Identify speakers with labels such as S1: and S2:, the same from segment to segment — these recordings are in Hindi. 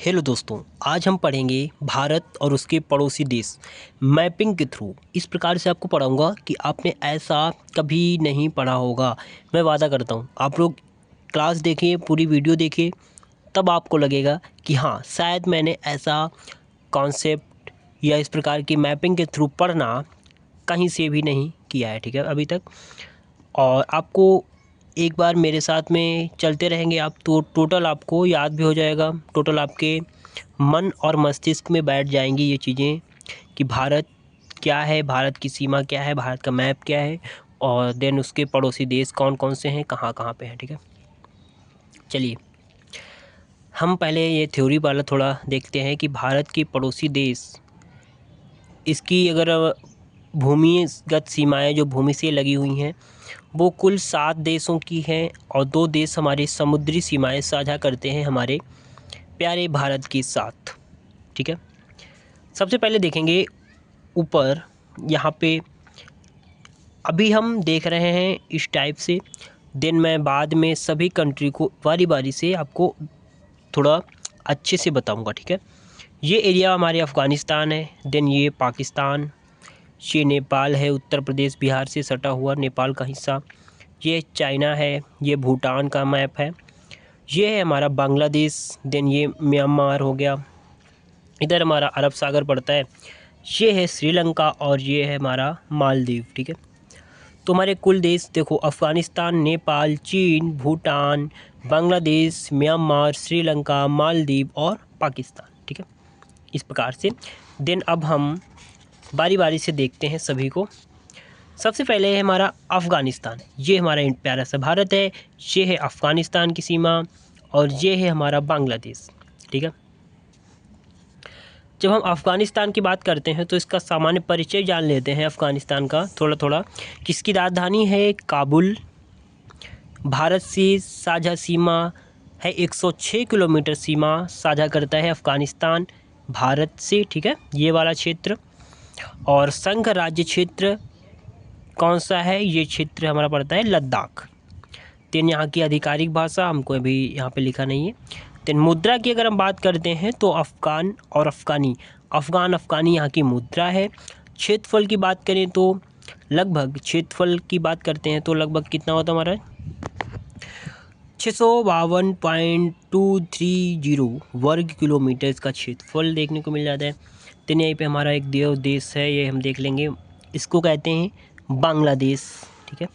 S1: हेलो दोस्तों, आज हम पढ़ेंगे भारत और उसके पड़ोसी देश मैपिंग के थ्रू। इस प्रकार से आपको पढ़ाऊंगा कि आपने ऐसा कभी नहीं पढ़ा होगा। मैं वादा करता हूँ आप लोग क्लास देखिए, पूरी वीडियो देखिए, तब आपको लगेगा कि हाँ शायद मैंने ऐसा कॉन्सेप्ट या इस प्रकार की मैपिंग के थ्रू पढ़ना कहीं से भी नहीं किया है, ठीक है, अभी तक। और आपको एक बार मेरे साथ में चलते रहेंगे आप तो टोटल आपको याद भी हो जाएगा, टोटल आपके मन और मस्तिष्क में बैठ जाएंगी ये चीज़ें कि भारत क्या है, भारत की सीमा क्या है, भारत का मैप क्या है और देन उसके पड़ोसी देश कौन कौन से हैं, कहाँ कहाँ पे हैं, ठीक है। चलिए हम पहले ये थ्योरी वाला थोड़ा देखते हैं कि भारत के पड़ोसी देश, इसकी अगर भूमिगत सीमाएं जो भूमि से लगी हुई हैं वो कुल 7 देशों की हैं और 2 देश हमारे समुद्री सीमाएं साझा करते हैं हमारे प्यारे भारत के साथ, ठीक है। सबसे पहले देखेंगे ऊपर यहाँ पे, अभी हम देख रहे हैं इस टाइप से, देन मैं बाद में सभी कंट्री को बारी बारी से आपको थोड़ा अच्छे से बताऊंगा, ठीक है। ये एरिया हमारे अफ़गानिस्तान है, देन ये पाकिस्तान, ये नेपाल है, उत्तर प्रदेश बिहार से सटा हुआ नेपाल का हिस्सा, ये चाइना है, ये भूटान का मैप है, ये है हमारा बांग्लादेश, देन ये म्यांमार हो गया, इधर हमारा अरब सागर पड़ता है, ये है श्रीलंका और ये है हमारा मालदीव, ठीक है। तो हमारे कुल देश देखो, अफ़गानिस्तान, नेपाल, चीन, भूटान, बांग्लादेश, म्यांमार, श्रीलंका, मालदीव और पाकिस्तान, ठीक है, इस प्रकार से। देन अब हम बारी बारी से देखते हैं सभी को। सबसे पहले है हमारा अफ़गानिस्तान, ये हमारा प्यारा सा भारत है, ये है अफ़गानिस्तान की सीमा और ये है हमारा बांग्लादेश, ठीक है। जब हम अफ़गानिस्तान की बात करते हैं तो इसका सामान्य परिचय जान लेते हैं अफ़गानिस्तान का थोड़ा थोड़ा, कि इसकी राजधानी है काबुल, भारत से साझा सीमा है 106 किलोमीटर सीमा साझा करता है अफ़गानिस्तान भारत से, ठीक है, ये वाला क्षेत्र। और संघ राज्य क्षेत्र कौन सा है, ये क्षेत्र हमारा पड़ता है लद्दाख। तीन यहाँ की आधिकारिक भाषा हमको अभी यहाँ पे लिखा नहीं है। तीन मुद्रा की अगर हम बात करते हैं तो अफ़गान और अफ़गानी, अफ़गानी यहाँ की मुद्रा है। क्षेत्रफल की बात करें तो लगभग, क्षेत्रफल की बात करते हैं तो लगभग कितना होता है हमारा 652.230 वर्ग किलोमीटर का क्षेत्रफल देखने को मिल जाता है। तो यहीं पे हमारा एक देव देश है, ये हम देख लेंगे, इसको कहते हैं बांग्लादेश, ठीक है।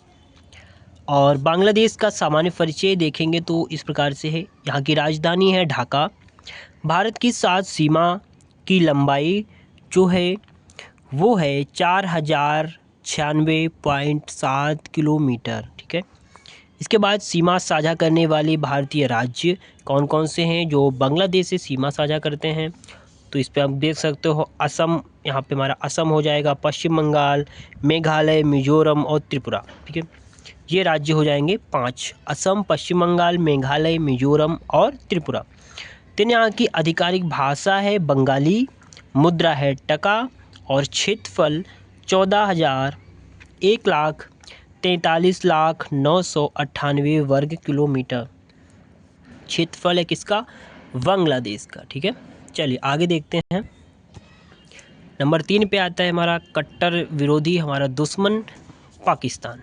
S1: और बांग्लादेश का सामान्य परिचय देखेंगे तो इस प्रकार से है, यहाँ की राजधानी है ढाका, भारत की 7 सीमा की लंबाई जो है वो है 4096.7 किलोमीटर, ठीक है। इसके बाद सीमा साझा करने वाले भारतीय राज्य कौन कौन से हैं जो बांग्लादेश से सीमा साझा करते हैं, तो इस पर आप देख सकते हो असम, यहाँ पे हमारा असम हो जाएगा, पश्चिम बंगाल, मेघालय, मिजोरम और त्रिपुरा, ठीक है। ये राज्य हो जाएंगे 5, असम, पश्चिम बंगाल, मेघालय, मिजोरम और त्रिपुरा। तीन यहाँ की आधिकारिक भाषा है बंगाली, मुद्रा है टका और क्षेत्रफल 14,01,43,998 वर्ग किलोमीटर क्षेत्रफल है किसका, बांग्लादेश का, ठीक है। चलिए आगे देखते हैं। नंबर 3 पे आता है हमारा कट्टर विरोधी, हमारा दुश्मन पाकिस्तान।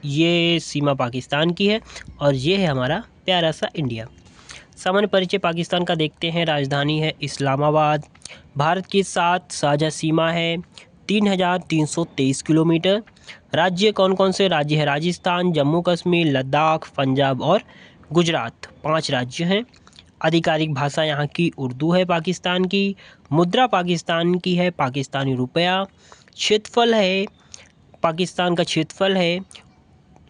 S1: ये सीमा पाकिस्तान की है और ये है हमारा प्यारा सा इंडिया। सामान्य परिचय पाकिस्तान का देखते हैं, राजधानी है इस्लामाबाद, भारत के साथ साझा सीमा है 3,323 किलोमीटर। राज्य कौन कौन से राज्य है, राजस्थान, जम्मू कश्मीर, लद्दाख, पंजाब और गुजरात, 5 राज्य हैं। आधिकारिक भाषा यहाँ की उर्दू है पाकिस्तान की, मुद्रा पाकिस्तान की है पाकिस्तानी रुपया, क्षेत्रफल है, पाकिस्तान का क्षेत्रफल है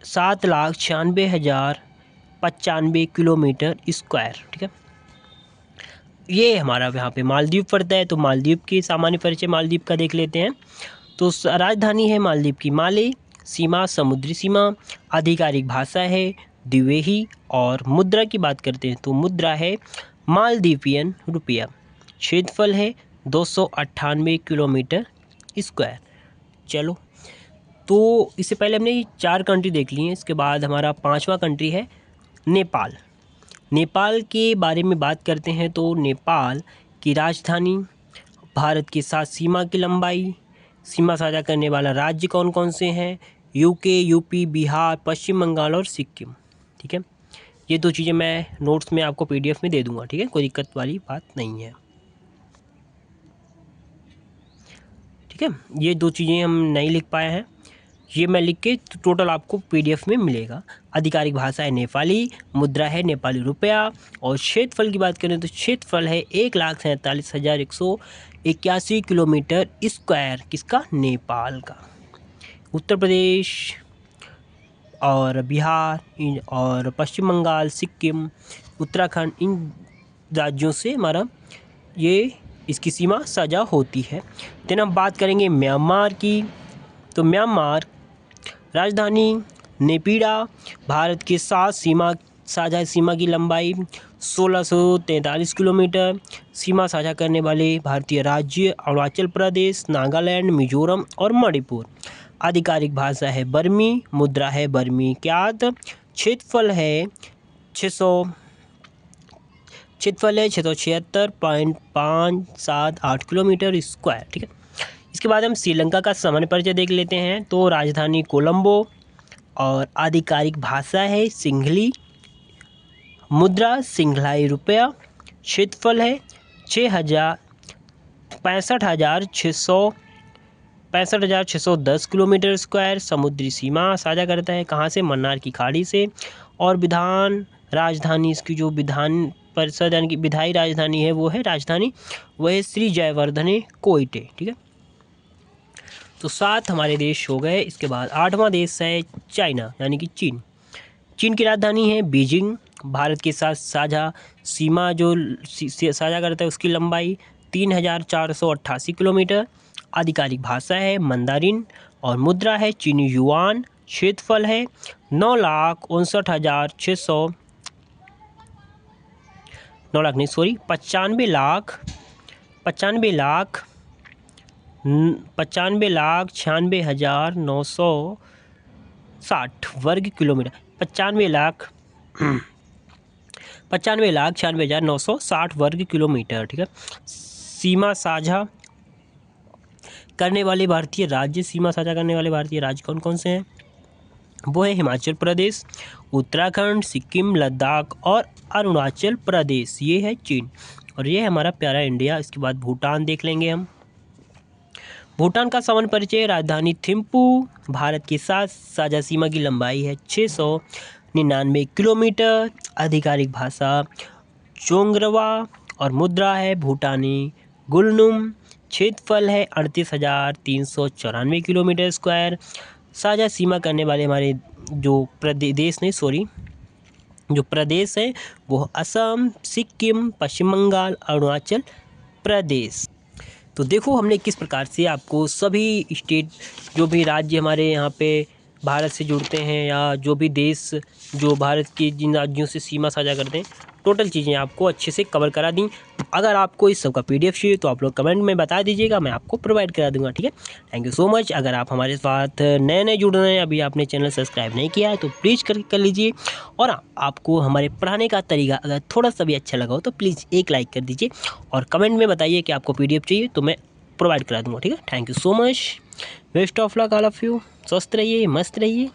S1: 7,96,095 किलोमीटर स्क्वायर, ठीक है। ये हमारा यहाँ पे मालदीव पड़ता है, तो मालदीव की सामान्य परिचय मालदीव का देख लेते हैं। तो राजधानी है मालदीव की माले, सीमा समुद्री सीमा, आधिकारिक भाषा है द्विवेही और मुद्रा की बात करते हैं तो मुद्रा है मालदीवियन रुपया, क्षेत्रफल है 298 किलोमीटर स्क्वायर। चलो, तो इससे पहले हमने 4 कंट्री देख ली हैं, इसके बाद हमारा 5वां कंट्री है नेपाल। नेपाल के बारे में बात करते हैं तो नेपाल की राजधानी, भारत के साथ सीमा की लंबाई, सीमा साझा करने वाला राज्य कौन कौन से हैं, यूके, यूपी, बिहार, पश्चिम बंगाल और सिक्किम। ठीक है, ये दो चीज़ें मैं नोट्स में आपको पीडीएफ में दे दूंगा। ठीक है, कोई दिक्कत वाली बात नहीं है। ठीक है, ये दो चीज़ें हम नहीं लिख पाए हैं, ये मैं लिख के टोटल आपको पीडीएफ में मिलेगा। आधिकारिक भाषा है नेपाली, मुद्रा है नेपाली रुपया, और क्षेत्रफल की बात करें तो क्षेत्रफल है 1,47,181 किलोमीटर स्क्वायर, किसका, नेपाल का। उत्तर प्रदेश और बिहार और पश्चिम बंगाल, सिक्किम, उत्तराखंड, इन राज्यों से हमारा ये इसकी सीमा साझा होती है। देन हम बात करेंगे म्यांमार की। तो म्यांमार राजधानी नेपिडा, भारत के साथ सीमा साझा सीमा की लंबाई 1643 किलोमीटर, सीमा साझा करने वाले भारतीय राज्य अरुणाचल प्रदेश, नागालैंड, मिजोरम और मणिपुर। आधिकारिक भाषा है बर्मी, मुद्रा है बर्मी क्यात, क्षेत्रफल है 676.578 किलोमीटर स्क्वायर। ठीक है, इसके बाद हम श्रीलंका का सामान्य परिचय देख लेते हैं। तो राजधानी कोलंबो और आधिकारिक भाषा है सिंहली, मुद्रा सिंघलाई रुपया, क्षेत्रफल है 65,610 किलोमीटर स्क्वायर। समुद्री सीमा साझा करता है कहाँ से, मन्नार की खाड़ी से। और विधान राजधानी, इसकी जो विधान परिषद यानी कि विधायी राजधानी है वो है श्री जयवर्धने कोयटे। ठीक है, तो 7 हमारे देश हो गए। इसके बाद 8वां देश है चाइना यानी कि चीन। चीन की राजधानी है बीजिंग, भारत के साथ साझा सीमा जो साझा करता है उसकी लंबाई 3,488 किलोमीटर। आधिकारिक भाषा है मंदारिन और मुद्रा है चीनी युआन। क्षेत्रफल है 9,59,600 95,96,960 वर्ग किलोमीटर। 95,96,960 वर्ग किलोमीटर। ठीक है, सीमा साझा करने वाले भारतीय राज्य कौन कौन से हैं, वो है हिमाचल प्रदेश, उत्तराखंड, सिक्किम, लद्दाख और अरुणाचल प्रदेश। ये है चीन और ये है हमारा प्यारा इंडिया। इसके बाद भूटान देख लेंगे हम। भूटान का सामान्य परिचय, राजधानी थिम्पू, भारत के साथ साझा सीमा की लंबाई है 699 किलोमीटर। आधिकारिक भाषा चोंगरवा और मुद्रा है भूटानी गुलनुम। क्षेत्रफल है 38,394 किलोमीटर स्क्वायर। साझा सीमा करने वाले हमारे जो प्रदेश है वो असम, सिक्किम, पश्चिम बंगाल, अरुणाचल प्रदेश। तो देखो हमने किस प्रकार से आपको सभी स्टेट, जो भी राज्य हमारे यहाँ पे भारत से जुड़ते हैं या जो भी देश जो भारत के जिन राज्यों से सीमा साझा करते हैं, टोटल चीज़ें आपको अच्छे से कवर करा दी। अगर आपको इस सब का पीडीएफ चाहिए तो आप लोग कमेंट में बता दीजिएगा, मैं आपको प्रोवाइड करा दूंगा। ठीक है, थैंक यू सो मच। अगर आप हमारे साथ नए जुड़ रहे हैं, अभी आपने चैनल सब्सक्राइब नहीं किया है तो प्लीज़ कर लीजिए। और आपको हमारे पढ़ाने का तरीका अगर थोड़ा सा भी अच्छा लगा हो तो प्लीज़ एक लाइक कर दीजिए और कमेंट में बताइए कि आपको पीडीएफ चाहिए तो मैं प्रोवाइड करा दूंगा। ठीक है, thank you so much, best of luck all of you. स्वस्थ रहिए, मस्त रहिए।